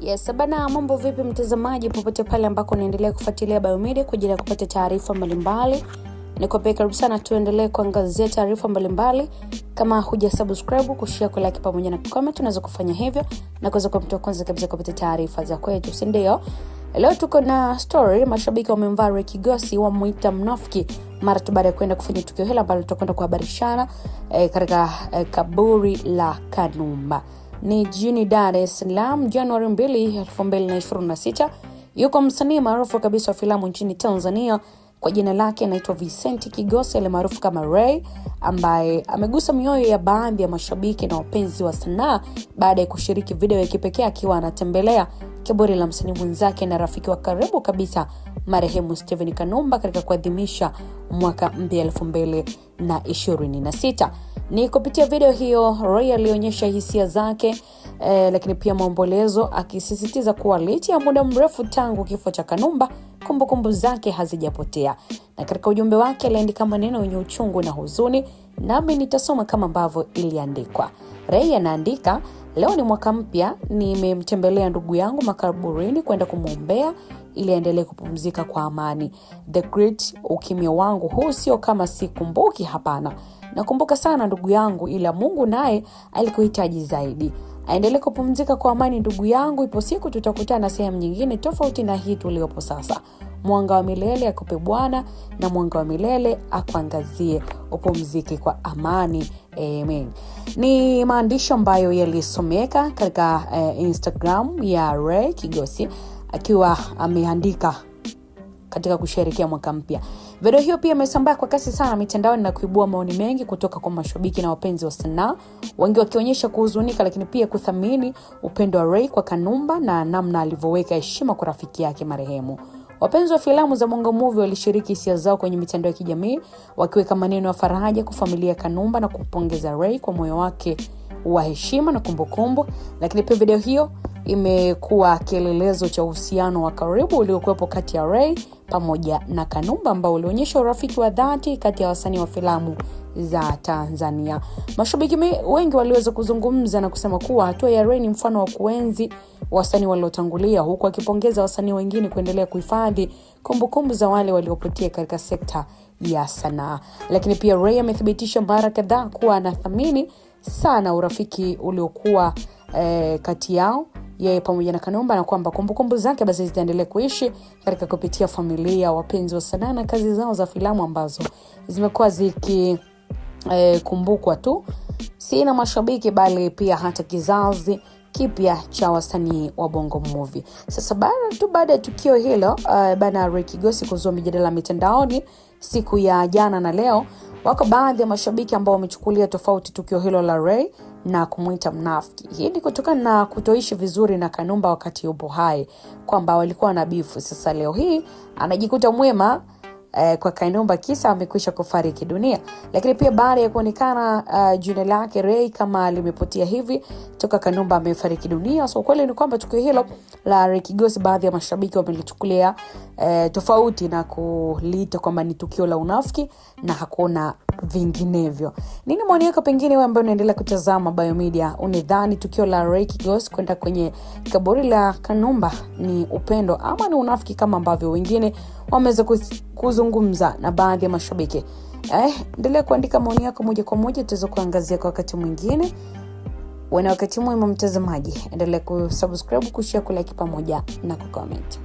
Yes, bana, mambo vipi mtazamaji popote pale ambako unaendelea kufuatilia Biomedia kwa ajili ya kupata taarifa mbalimbali. Nikupe karibu sana tuendelee kuangazia taarifa mbalimbali. Kama hujasubscribe, kushare, ku like pamoja na comment, unaweza kufanya hivyo na kuweza kuwa mtu wa kwanza kabisa kupata taarifa za kwetu, si ndio? Leo tuko na story, mashabiki wamemvaa Ray Kigosi wamuita mnafiki mara tu baada ya kwenda kufanya tukio hilo ambalo tutakwenda kuhabarishana katika kaburi la Kanumba. Ni jijini Dar es Salaam, Januari 2, 2026. Yuko msanii maarufu kabisa wa filamu nchini Tanzania kwa jina lake anaitwa Vincent Kigosi maarufu kama Ray, ambaye amegusa mioyo ya baadhi ya mashabiki na wapenzi wa sanaa baada ya kushiriki video ya kipekee akiwa anatembelea kaburi la msanii mwenzake na rafiki wa karibu kabisa marehemu Stephen Kanumba katika kuadhimisha mwaka mpya 2026. Ni kupitia video hiyo Ray alionyesha hisia zake lakini pia maombolezo, akisisitiza kuwa licha ya muda mrefu tangu kifo cha Kanumba, kumbukumbu zake hazijapotea. Na katika ujumbe wake aliandika maneno yenye uchungu na huzuni, nami nitasoma kama ambavyo iliandikwa. Ray anaandika, leo ni mwaka mpya, nimemtembelea ndugu yangu makaburini kwenda kumuombea ili aendelee kupumzika kwa amani. The great, ukimya wangu huu sio kama sikumbuki, hapana. Nakumbuka sana ndugu yangu, ila Mungu naye alikuhitaji zaidi. Aendelee kupumzika kwa amani ndugu yangu, ipo siku tutakutana sehemu nyingine tofauti na hii tuliopo sasa. Mwanga wa milele akupe Bwana, na mwanga wa milele akuangazie, upumzike kwa amani. Amen. Ni maandishi ambayo yalisomeka katika Instagram ya Ray Kigosi akiwa ameandika katika kusherehekea mwaka mpya. Video hiyo pia imesambaa kwa kasi sana mitandaoni na kuibua maoni mengi kutoka kwa mashabiki na wapenzi wa sanaa, wengi wakionyesha kuhuzunika lakini pia kuthamini upendo wa Ray kwa Kanumba na namna alivyoweka heshima kwa rafiki yake marehemu. Wapenzi wa filamu za Bongo Movie walishiriki hisia zao kwenye mitandao ya kijamii, wakiweka maneno ya faraja kwa familia ya Kanumba na kupongeza Ray kwa moyo wake wa heshima na kumbukumbu. Lakini pia video hiyo imekuwa kielelezo cha uhusiano wa karibu uliokuwepo kati ya Ray pamoja na Kanumba, ambao ulionyesha urafiki wa dhati kati ya wasanii wa filamu za Tanzania. Mashabiki wengi waliweza kuzungumza na kusema kuwa hatua ya Ray ni mfano wa kuenzi wasanii waliotangulia, huku akipongeza wasanii wengine kuendelea kuhifadhi kumbukumbu za wale waliopotea katika sekta ya sanaa. Lakini pia Ray amethibitisha mara kadhaa kuwa anathamini sana urafiki uliokuwa kati yao yeye pamoja na Kanumba, na kwamba kumbukumbu zake basi zitaendelea kuishi katika kupitia familia, wapenzi wa sanaa na kazi zao za filamu ambazo zimekuwa kumbukwa tu si na mashabiki bali pia hata kizazi kipya cha wasanii wa Bongo Movie. Sasa baada ya tukio hilo bana Ray Kigosi kuzua mijadala mitandaoni siku ya jana na leo, wako baadhi ya mashabiki ambao wamechukulia tofauti tukio hilo la Ray na kumuita mnafiki. Hii ni kutokana na kutoishi vizuri na Kanumba wakati yupo hai, kwamba walikuwa na bifu. Sasa leo hii anajikuta mwema kwa Kanumba kisa amekwisha kufariki dunia. Lakini pia baada ya kuonekana jina lake Ray kama limepotea hivi toka Kanumba amefariki dunia, so kweli ni kwamba tukio hilo la Ray Kigosi baadhi ya mashabiki wamelichukulia tofauti na kuliita kwamba ni tukio la unafiki na hakuna vinginevyo. Nini maoni yako pengine wewe ambaye unaendelea kutazama Biomedia? Unadhani tukio la Ray Kigosi kwenda kwenye kaburi la Kanumba ni upendo ama ni unafiki kama ambavyo wengine wameweza kuzungumza na baadhi ya mashabiki? Endelea kuandika maoni yako moja kwa moja, tutaweza kuangazia kwa wakati mwingine. Wakati mwema mtazamaji, endelea kusubscribe, kushare, ku like pamoja na kucomment.